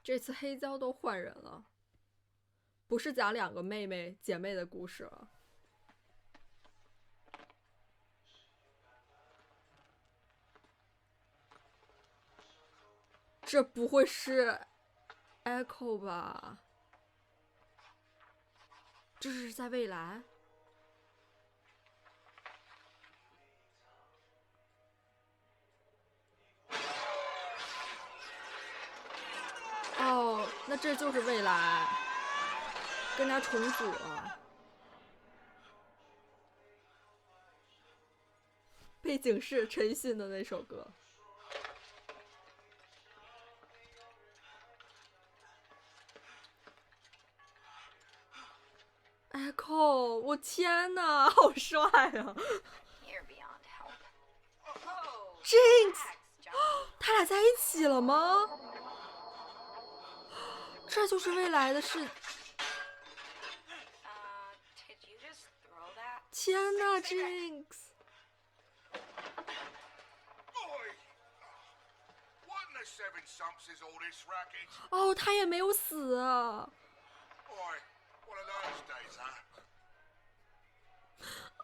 这次黑胶都换人了，不是讲两个姐妹的故事了。这不会是 Echo 吧？这是在未来？哦，那这就是未来，跟他重组了。背景是陈奕迅的那首歌。Echo，我天哪，好帅啊 ！Jinx，他俩在一起了吗？这就是未来的事。天哪 ，Jinx！ 哦，他也没有死啊。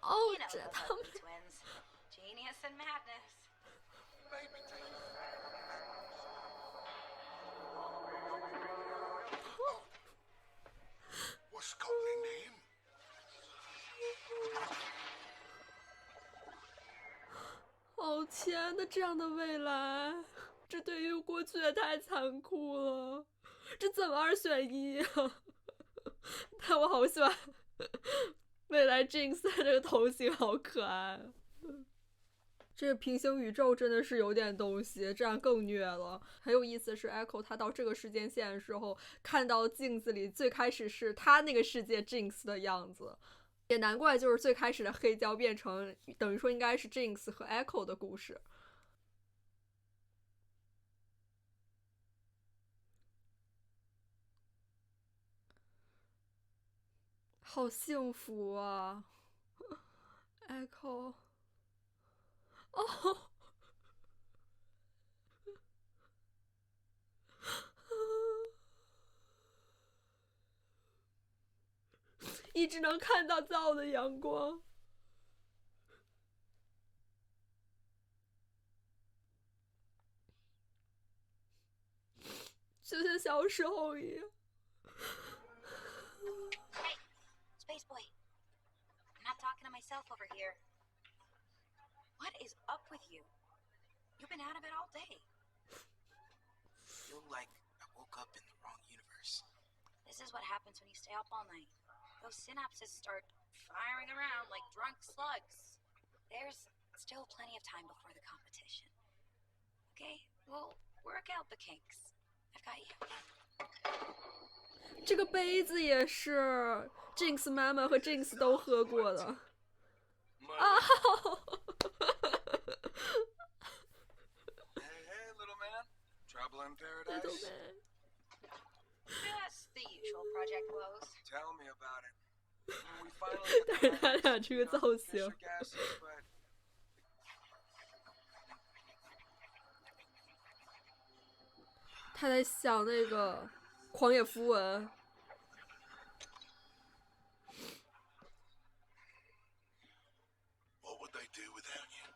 哦，这他们。哦天哪，这样的未来，这对于过去也太残酷了，这怎么2选1啊？但我好喜欢未来 Jinx 这个头型，好可爱。这个平行宇宙真的是有点东西，这样更虐了。很有意思是 Echo 他到这个时间线的时候，看到镜子里最开始是他那个世界 Jinx 的样子，也难怪就是最开始的黑胶变成等于说应该是 Jinx 和 Echo 的故事。好幸福啊 Echo。 哦一直能看到造的阳光，就像小时候一样。Hey, Space Boy. I'm not talking to myself over here. What is up with you? You've been out of it all day. I feel like I woke up in the wrong universe. This is what happens when you stay up all night. Those synapses start firing around like drunk slugs. There's still plenty of time before the competition. Okay, we'll work out the kinks. I've got you. 这个杯子也是 Jinx 妈妈和 Jinx 都喝过的。啊！Hey, little man. Trouble in paradise? Little man. Just the usual project woes. Tell me about it. We finally 但是他俩这个造型， gases, but 他在想那个狂野符文。what would they do without you?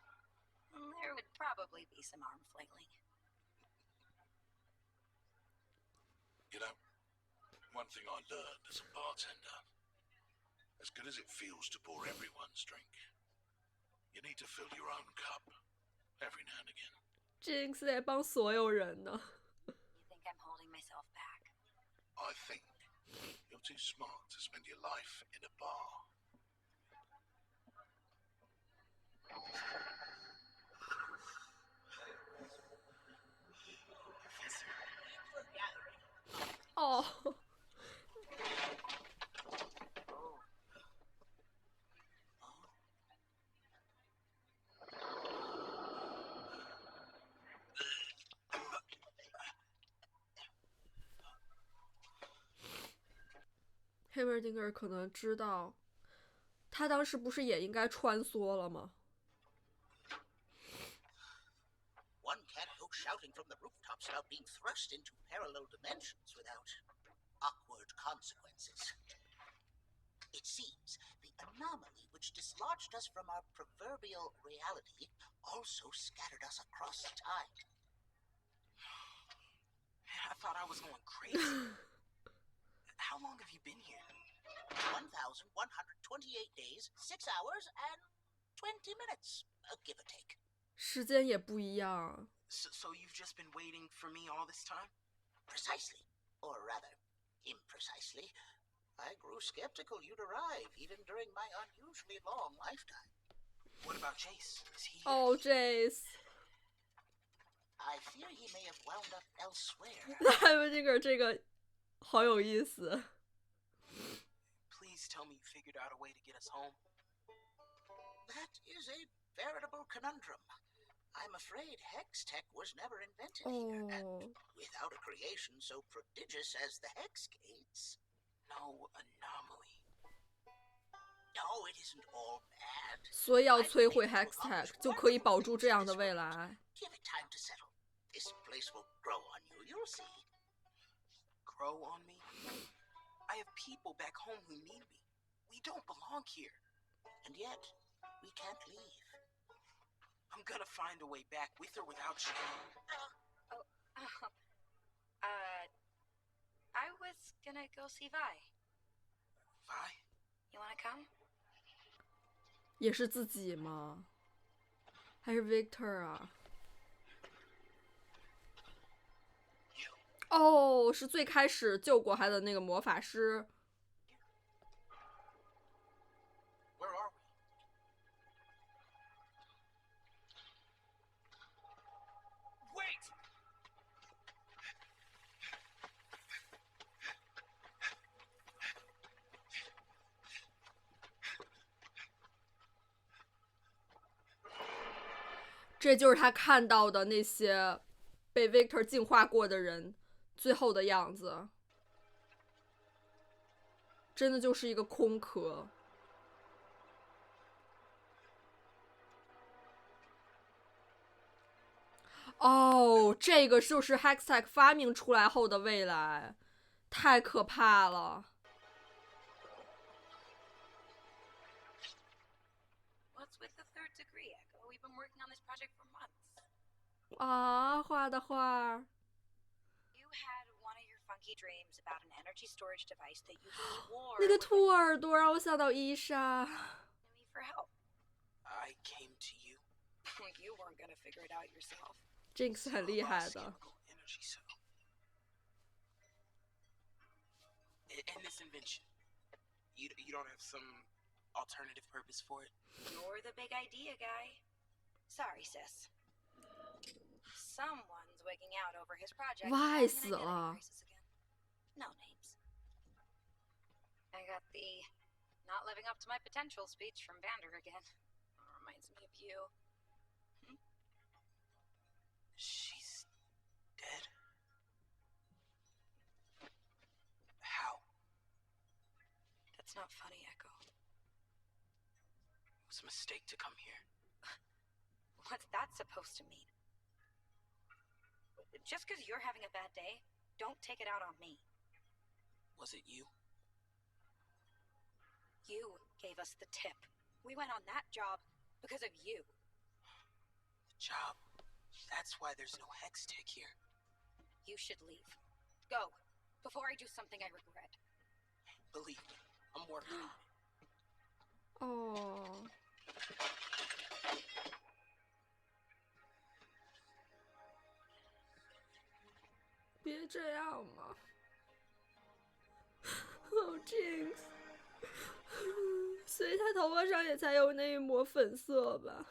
There would probably be some arm flailing. You know, one thing I learned as a bartender, as good as it feels to pour everyone's drink, you need to fill your own cup every now and again. Jinx 在帮所有人呢。You think I'm holding myself back? I think you're too smart to spend your life in a bar. Professor. 哦。黑门丁格尔可能知道，他当时不是也应该穿梭了吗？ One can't go shouting from the rooftop. talks about being thrust into parallel dimensions without awkward consequences. It seems the anomaly which dislodged us from our proverbial reality also scattered us across time. I thought I was going crazy. How long have you been here? 1,128 days, 6 hours, and 20 minutes, give or take. 时间也不一样。 So you've just been waiting for me all this time? Precisely. Or rather, imprecisely. I grew skeptical you'd arrive, even during my unusually long lifetime. What about Jace? Is he here? Oh, Jace， I fear he may have wound up elsewhere. 莱文金格这个好有意思。 Please tell me you figured out a way to get us home. That is a veritable conundrum. I'm afraid Hex Tech was never invented here, 哦 and without a creation so prodigious as the Hex Gates. No anomaly. No, it isn't all bad. 所以要摧毁 Hextech 就可以保住这样的未来。 Give it time to settle. This place will grow on you, you'll see. Grow on me? I have people back home who need me. We don't belong here. And yet, we can't leave. I'm gonna find a way back with or without you. I was gonna go see Vi. Vi? You wanna come? 也是自己吗？还是 Victor 啊？ 哦，是最开始救过他的那个魔法师。 Where are we? Wait!「这就是他看到的那些被 Victor 净化过的人最后的样子，真的就是一个空壳。哦，这个就是 Hextech 发明出来后的未来，太可怕了。 What's with the third degree, Echo? We've been working on this project for months. 啊，画的画。 You had one of your funky dreams about an energy storage device that you swore 那个 would 兔耳朵让我想到伊莎。 me for help. I came to you. You weren't gonna figure it out yourself. Jinx 很厉害的。 Chemical energy cell. And this invention, you don't have some alternative purpose for it? You're the big idea guy. Sorry, sis. Someone's wigging out over his project. Why, and I'm gonna get Scylla? into crisis again. No names. I got the not living up to my potential speech from Vander again. Reminds me of you. She's dead? How? That's not funny, Echo. It was a mistake to come here. What's that supposed to mean? Just because you're having a bad day, don't take it out on me. Was it you? You gave us the tip. We went on that job because of you. The job? That's why there's no Hextech here. You should leave. Go, before I do something I regret. Believe me, I'm working on it. 哦。别这样嘛。哦 ，Jinx，所以他头发上也才有那一抹粉色吧。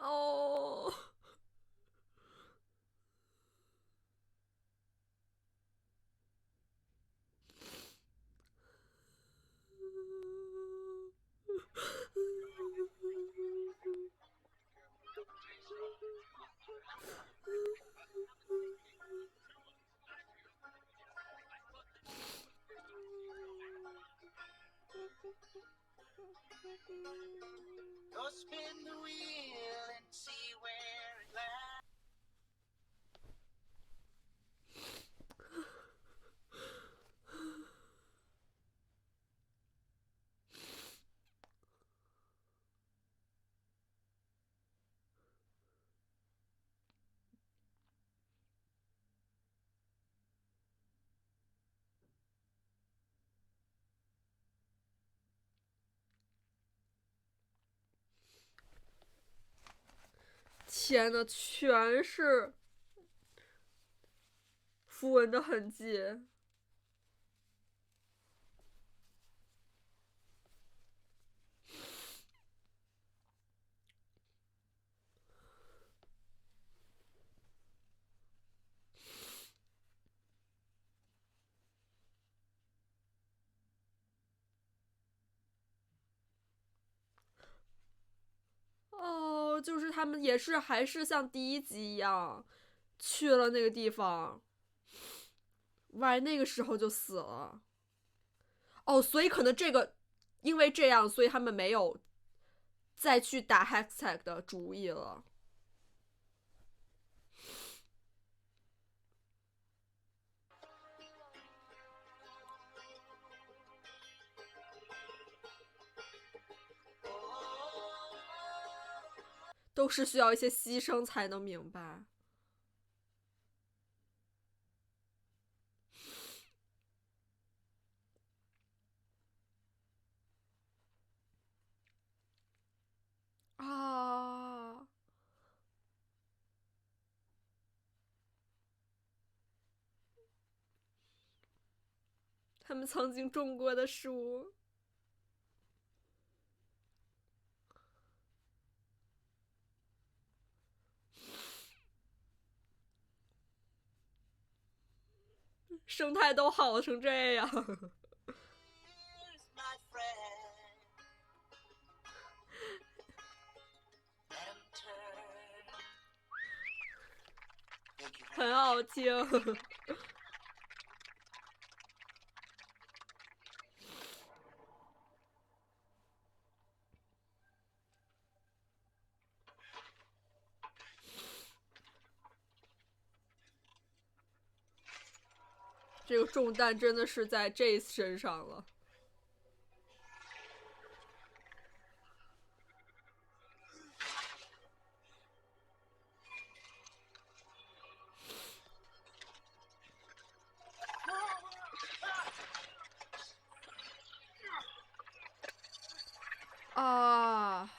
哦。Go spin the wheel and see where it lands. 天呐，全是符文的痕迹。哦，就是他们也是还是像第一集一样，去了那个地方，哇，那个时候就死了。哦，所以可能这个，因为这样，所以他们没有再去打 Hextech 的主意了。都是需要一些牺牲才能明白。啊，他们曾经种过的树。生态都好成这样。Here's my friend. Let him turn. Thank you 很 very 好 much. 听。这个重担真的是在 Jace 身上了。啊！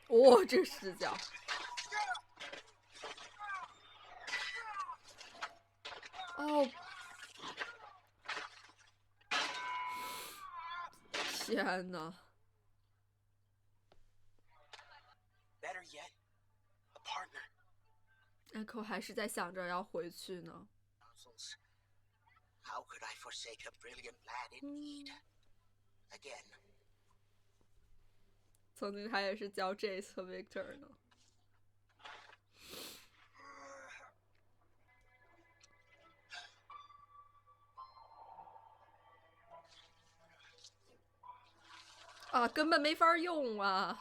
哦，这个视角。哦，天哪！ Better yet, a partner. Echo 还是在想着要回去呢。 Counsels. How could I forsake a brilliant lad in need? Again. 曾经他也是教 Jace 和 Victor 呢。啊，根本没法用啊！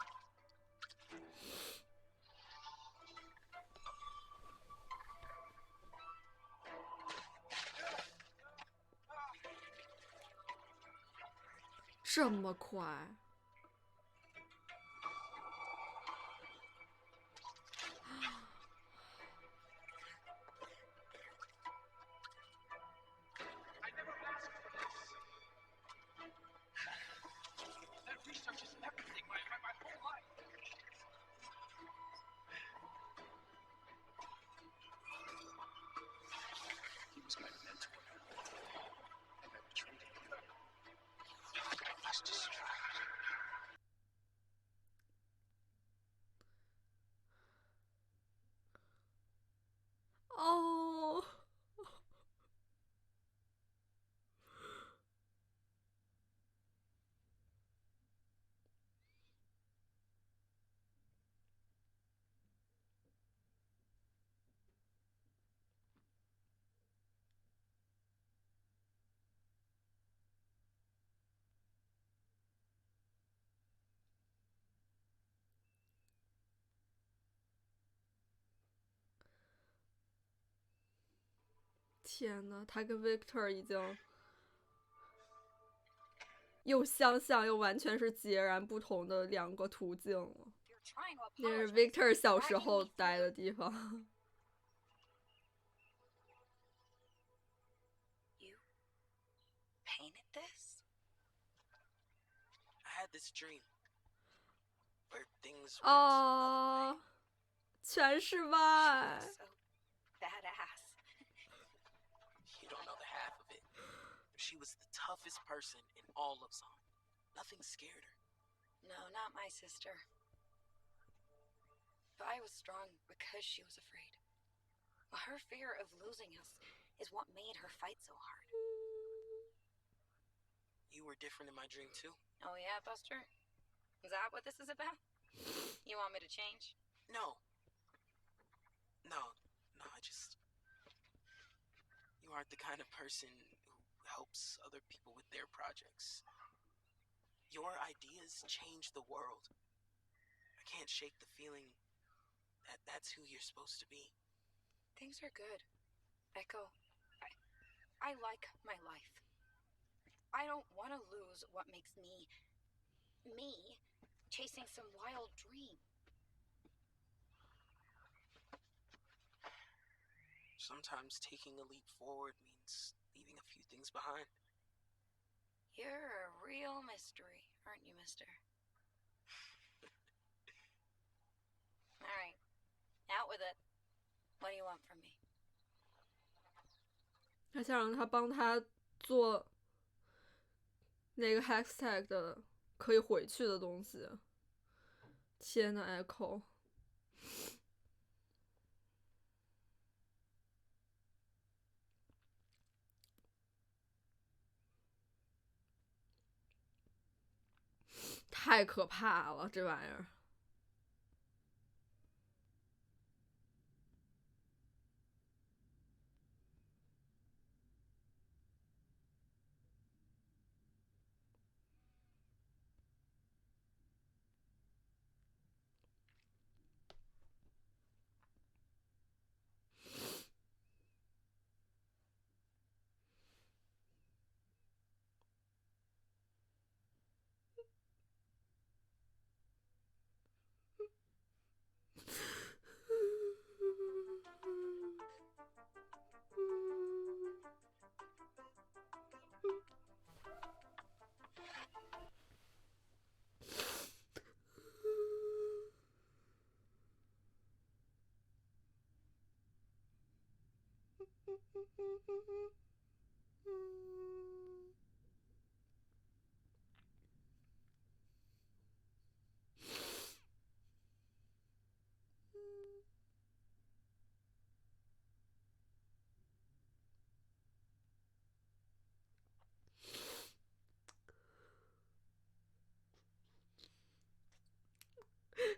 这么快？哦。天呐，他跟 Victor 已经又相像又完全是截然不同的两个途径了。 If you're trying to 那是 apologize, Victor 小 dragging 时候 me 待 through 的地方。You painted this? I had this dream where things went another way. 哦，全是 She 外 looks so badass. You don't know the half of it. She was the toughest person in all of Zon. Nothing scared her. No, not my sister. Vi was strong because she was afraid. Her fear of losing us is what made her fight so hard. You were different in my dream too. Oh yeah, Buster? Is that what this is about? You want me to change? No. No, I just... You aren't the kind of person who helps other people with their projects. Your ideas change the world. I can't shake the feeling that that's who you're supposed to be. Things are good. Echo, I like my life. I don't want to lose what makes me chasing some wild dream. Sometimes taking a leap forward means leaving a few things behind. You're a real mystery, aren't you, mister? All right, out with it. What do you want from me? 他想让他帮他做那个 hashtag 的可以回去的东西。天呐 ，Echo， 太可怕了，这玩意儿。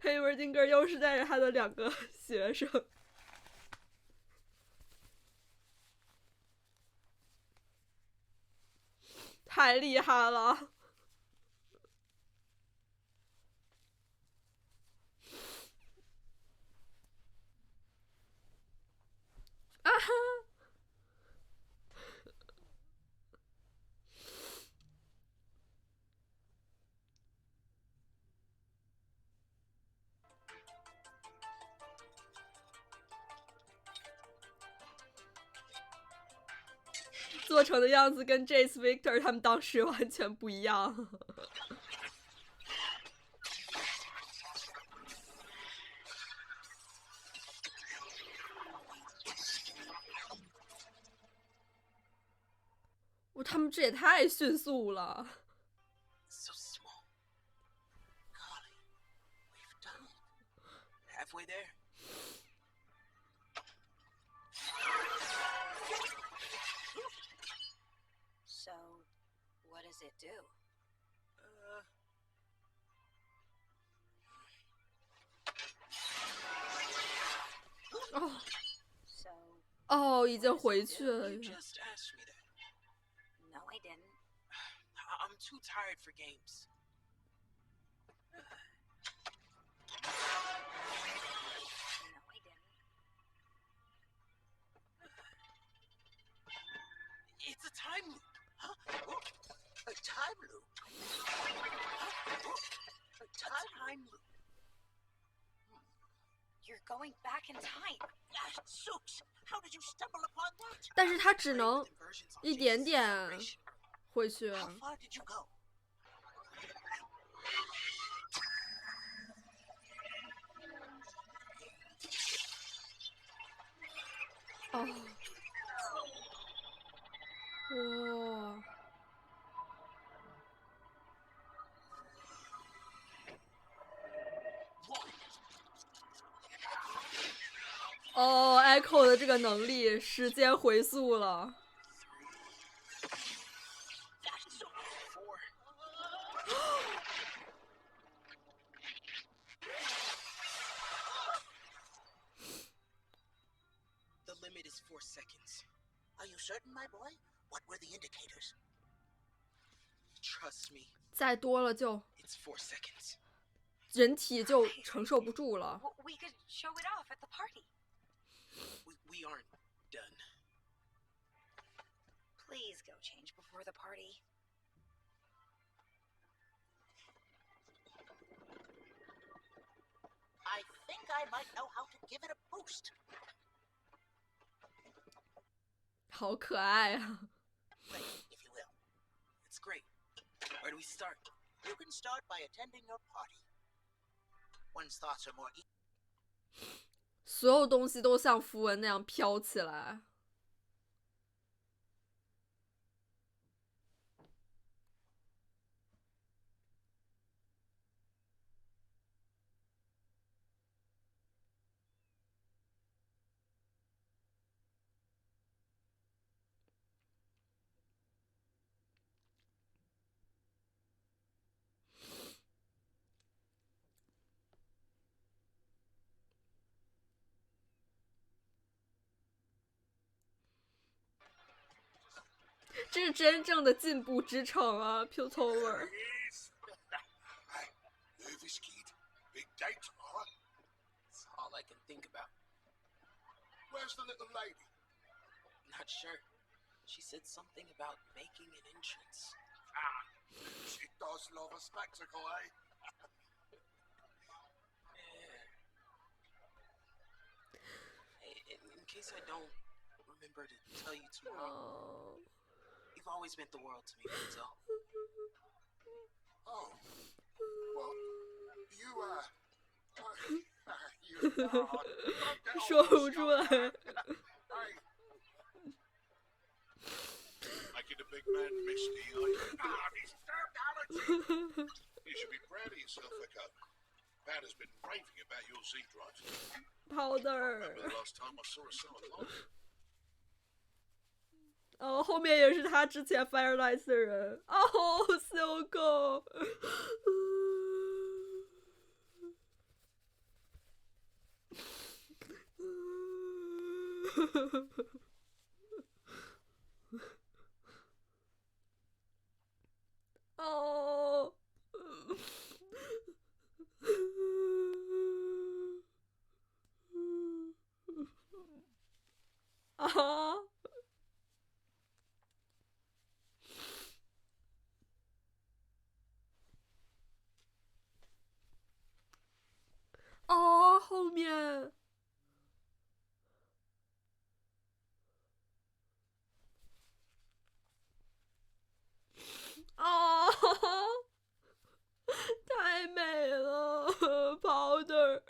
黑文金格又是带着他的两个学生，太厉害了！啊哈！做成的样子跟 Jace Victor 他们当时完全不一样。他们这也太迅速了。So small. Golly, we've done it. Halfway there. So, what does it do?哦 So, 哦，已经回去 You 了。 just asked me that. no, I didn't. I'm too tired for games. No, I didn't. going back in time. Zooks! How did you stumble upon that? 但是他只能 Inversions on 一 Jace's 点点 acceleration. 回去。 How far did you go? 哦，哇！哦，Echo 的这个能力，时间回溯了。 4. The limit is 4 seconds. Are you certain, my boy? What were the indicators? Trust me, 再多了就 it's 4 seconds. 人体就承受不住了。 We could show it off at the party. We aren't done. Please go change before the party. I think I might know how to give it a boost. 好可爱啊！ Play, if you will. It's great. Where do we start? You can start by attending your party. One's thoughts are more 所有东西都像符文那样飘起来。这是真正的进步之城啊 ，Piltover。 Hey, nervous kid? Big day tomorrow. It's all I can think about. Where's the little lady? Not sure. She said something about making an entrance. Ah, she does love a spectacle, eh? Hey, in case I don't remember to tell you tomorrow, 哦， you've always meant the world to me, Enzo. Oh, well, you, you, 说不出来。 Hey. Making a big man misty, disturbed allergy. You should be proud of yourself, Echo. Pat has been raving about your Z drives. Powder。 Remember the last time I saw her so alone? 哦，后面也是他之前 Firelight 的人。哦，Silco。哦。啊。哦，后面。哦，太美了，Powder。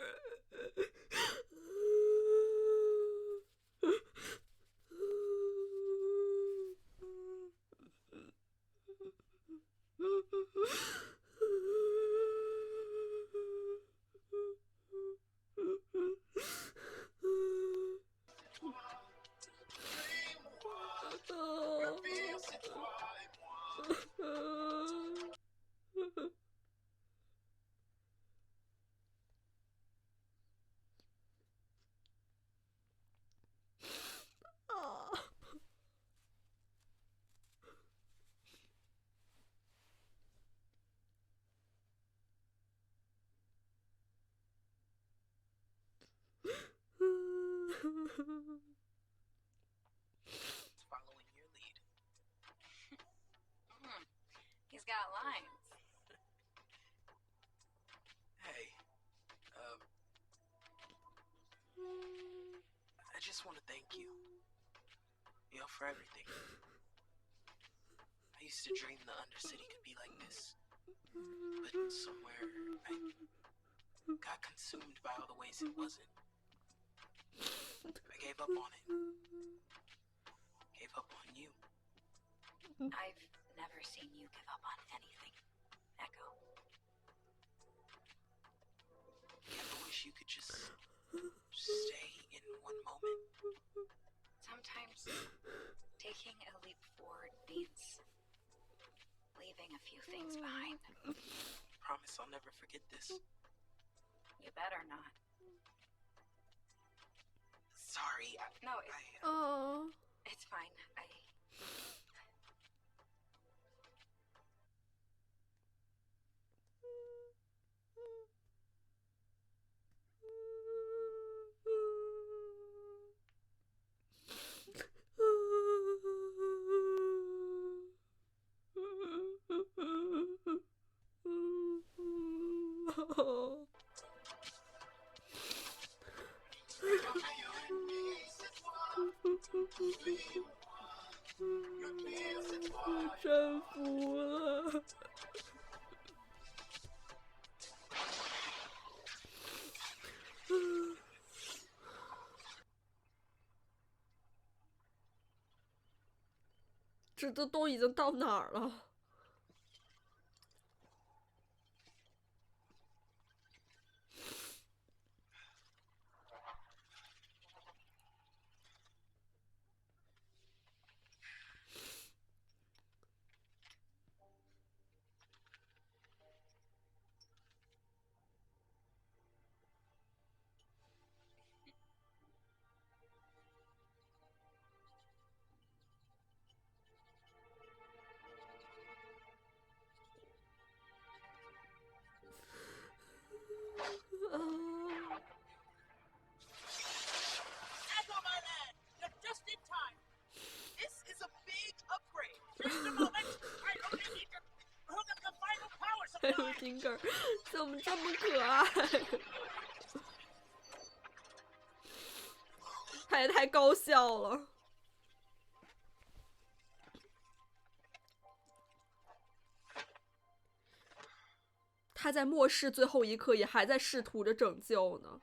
Following your lead. He's got lines. Hey, just want to thank you. You know, for everything. I used to dream the Undercity could be like this. But somewhere, I got consumed by all the ways it wasn't. I gave up on it. Gave up on you. I've never seen you give up on anything, Echo. You ever wish you could just stay in one moment? Sometimes taking a leap forward means leaving a few things behind. Promise I'll never forget this. You better not. Sorry, No, Oh. it's fine.真服了。这都已经到哪儿了？Echo, my lad, you're just in time. This is a big upgrade. Just a moment. I only need to hook up the final power 还有 supply. 丁格尔怎么这么可爱？他也太高效了。他在末世最后一刻也还在试图着拯救呢。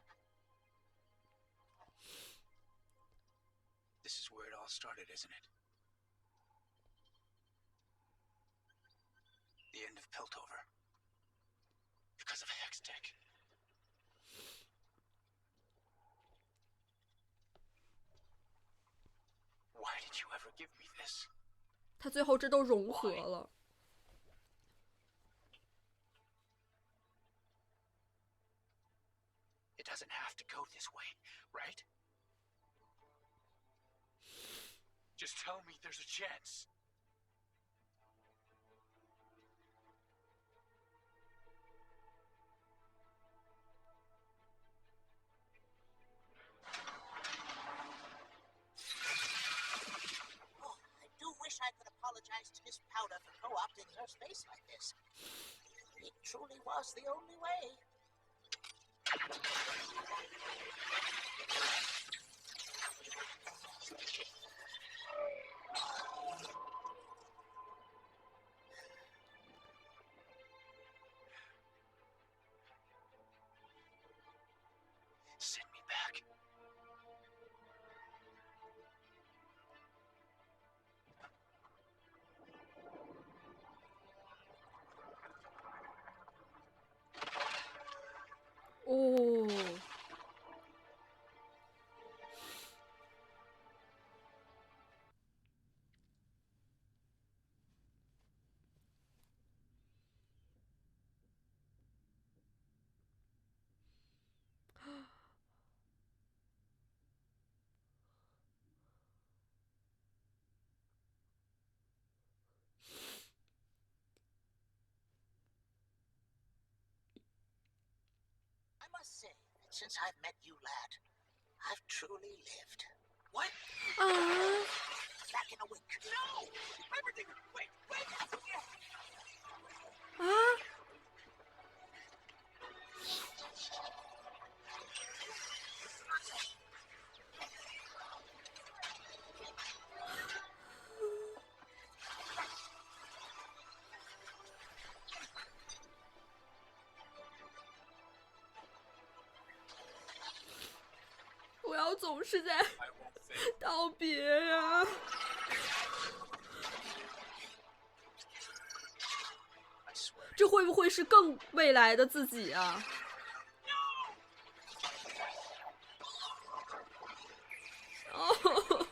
This is where it all started, isn't it? The end of Piltover. Because of Hextech. Why did you ever give me this? 他最后这都融合了。It doesn't have to go this way, right? Just tell me there's a chance. Oh, I do wish I could apologize to Miss Powder for co-opting her space like this. It truly was the only way. Send me back. Oh. I must say that since I've met you, lad, I've truly lived. What? 啊！ Back in a wink. No! Everything! Wait! Wait! 啊！不要总是在道别呀。这会不会是更未来的自己啊？哦。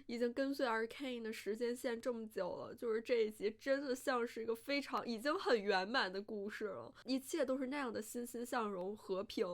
已经跟随 Arcane 的时间线这么久了，就是这一集真的像是一个非常已经很圆满的故事了，一切都是那样的欣欣向荣、和平。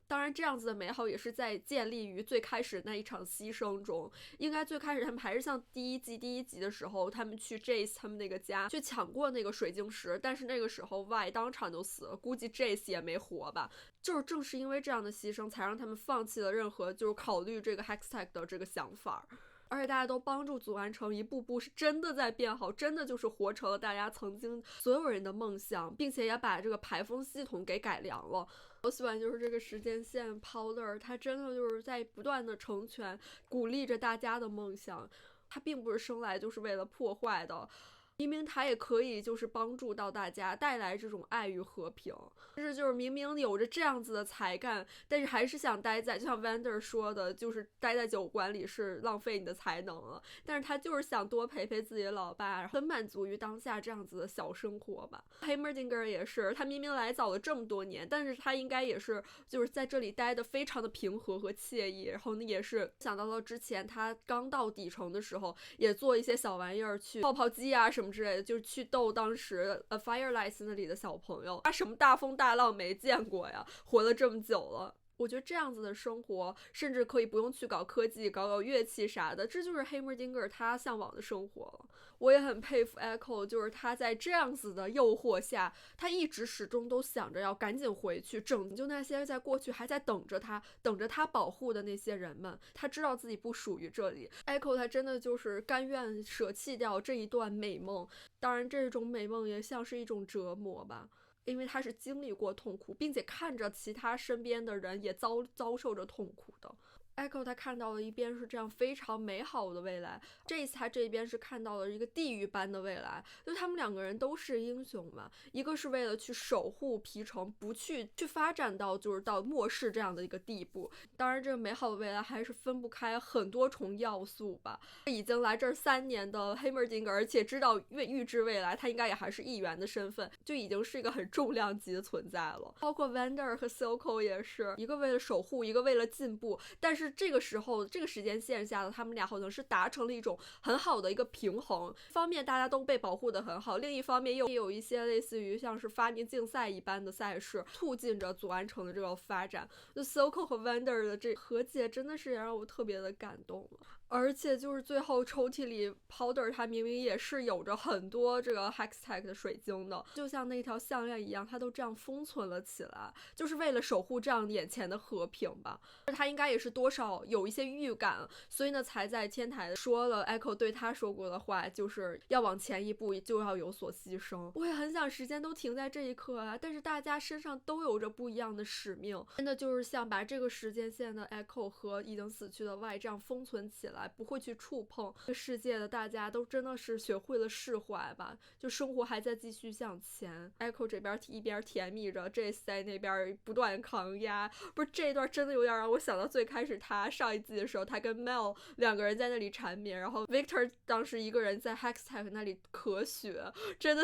当然，这样子的美好也是在建立于最开始那一场牺牲中。应该最开始他们还是像第一集的时候，他们去 Jace 他们那个家去抢过那个水晶石，但是那个时候 Y 当场就死了，估计 Jace 也没活吧。就是正是因为这样的牺牲，才让他们放弃了任何就是考虑这个 Hextech 的这个想法。而且大家都帮助组完成，一步步是真的在变好，真的就是活成了大家曾经所有人的梦想，并且也把这个排风系统给改良了。我喜欢就是这个时间线 Powder， 他真的就是在不断的成全，鼓励着大家的梦想。他并不是生来就是为了破坏的。明明他也可以就是帮助到大家，带来这种爱与和平，但是就是明明有着这样子的才干，但是还是想待在，就像 Vander 说的，就是待在酒馆里是浪费你的才能了。但是他就是想多陪陪自己的老爸，很满足于当下这样子的小生活吧。Heimerdinger 也是，他明明来早了这么多年，但是他应该也是就是在这里待得非常的平和和惬意。然后呢，也是想到了之前他刚到底层的时候，也做一些小玩意儿，去泡泡机啊什么之类的，就是去逗当时Firelights 那里的小朋友。他什么大风大浪没见过呀，活了这么久了。我觉得这样子的生活，甚至可以不用去搞科技，搞乐器啥的，这就是 Heimerdinger 他向往的生活了。我也很佩服 Echo， 就是他在这样子的诱惑下，他一直始终都想着要赶紧回去拯救那些在过去还在等着他保护的那些人们。他知道自己不属于这里。Echo 他真的就是甘愿舍弃掉这一段美梦，当然这种美梦也像是一种折磨吧。因为他是经历过痛苦，并且看着其他身边的人也遭受着痛苦的。Echo 他看到了一边是这样非常美好的未来，这一次他这边是看到了一个地狱般的未来。就他们两个人都是英雄嘛，一个是为了去守护皮城，不去发展到就是到末世这样的一个地步。当然这个美好的未来还是分不开很多重要素吧。已经来这儿3年的 Heimerdinger， 而且知道预知未来，他应该也还是议员的身份，就已经是一个很重量级的存在了。包括 Vander 和 Silco 也是，一个为了守护，一个为了进步，但是这个时候这个时间线下的他们俩好像是达成了一种很好的一个平衡，一方面大家都被保护得很好，另一方面又有一些类似于像是发明竞赛一般的赛事，促进着左岸城的这个发展。就 Silco 和 Vander 的这和解真的是让我特别的感动了。而且就是最后抽屉里 Powder 它明明也是有着很多这个 Hextech 的水晶的，就像那条项链一样，它都这样封存了起来，就是为了守护这样眼前的和平吧。他应该也是多少有一些预感，所以呢才在天台说了 Echo 对他说过的话，就是要往前一步就要有所牺牲。我也很想时间都停在这一刻啊，但是大家身上都有着不一样的使命，真的就是像把这个时间线的 Echo 和已经死去的 Y 这样封存起来，不会去触碰这个世界的，大家都真的是学会了释怀吧，就生活还在继续向前。 Echo 这边一边甜蜜着 Jace 在那边不断抗压，不是这一段真的有点让我想到最开始他上一季的时候，他跟 Mel 两个人在那里缠绵，然后 Victor 当时一个人在 Hextech 那里咳血，真的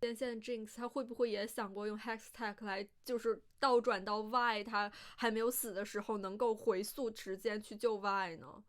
现在 Jinx 他会不会也想过用 Hextech 来就是倒转到 Y 他还没有死的时候能够回溯时间去救 Y 呢？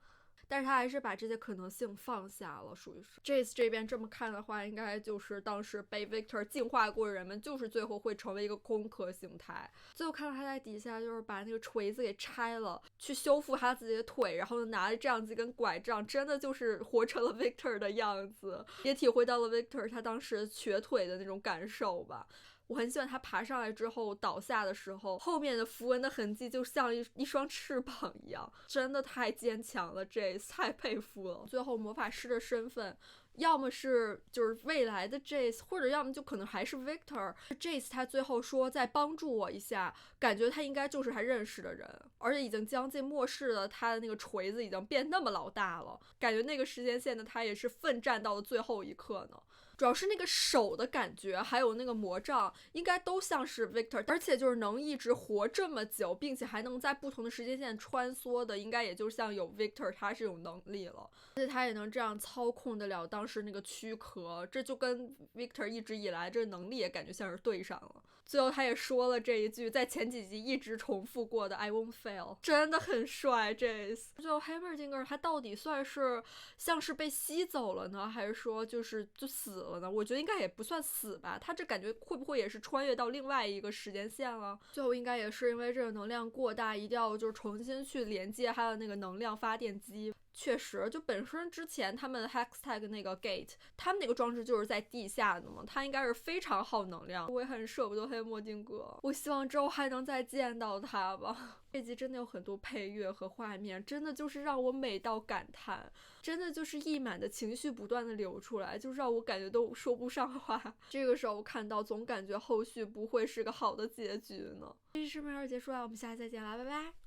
但是他还是把这些可能性放下了，属于是 Jace 这边这么看的话，应该就是当时被 Victor 净化过的人们，就是最后会成为一个空壳形态。最后看到他在底下就是把那个锤子给拆了，去修复他自己的腿，然后拿着这样子一根拐杖，真的就是活成了 Victor 的样子，也体会到了 Victor 他当时瘸腿的那种感受吧。我很喜欢他爬上来之后倒下的时候，后面的符文的痕迹就像一双翅膀一样，真的太坚强了，这太佩服了。最后魔法师的身份要么是就是未来的 Jace， 或者要么就可能还是 Victor。 Jace 他最后说再帮助我一下，感觉他应该就是他认识的人，而且已经将近末世了，他的那个锤子已经变那么老大了，感觉那个时间线的他也是奋战到了最后一刻呢。主要是那个手的感觉还有那个魔杖应该都像是 Victor， 而且就是能一直活这么久并且还能在不同的时间线穿梭的，应该也就像有 Victor 他这种能力了，而且他也能这样操控得了当时那个躯壳，这就跟 Victor 一直以来这能力也感觉像是对上了。最后他也说了这一句在前几集一直重复过的 I won't fail， 真的很帅 Jace。 最后 Heimerdinger 他到底算是像是被吸走了呢，还是说就死了呢？我觉得应该也不算死吧，他这感觉会不会也是穿越到另外一个时间线了？最后应该也是因为这个能量过大，一定要就是重新去连接他的那个能量发电机。确实，就本身之前他们 Hextech 那个 Gate， 他们那个装置就是在地下的嘛，它应该是非常耗能量。我也很舍不得黑墨镜哥，我希望之后还能再见到他吧。这集真的有很多配乐和画面，真的就是让我美到感叹，真的就是溢满的情绪不断的流出来，就让我感觉都说不上话。这个时候我看到总感觉后续不会是个好的结局呢。这期视频就结束了，我们下期再见了，拜拜。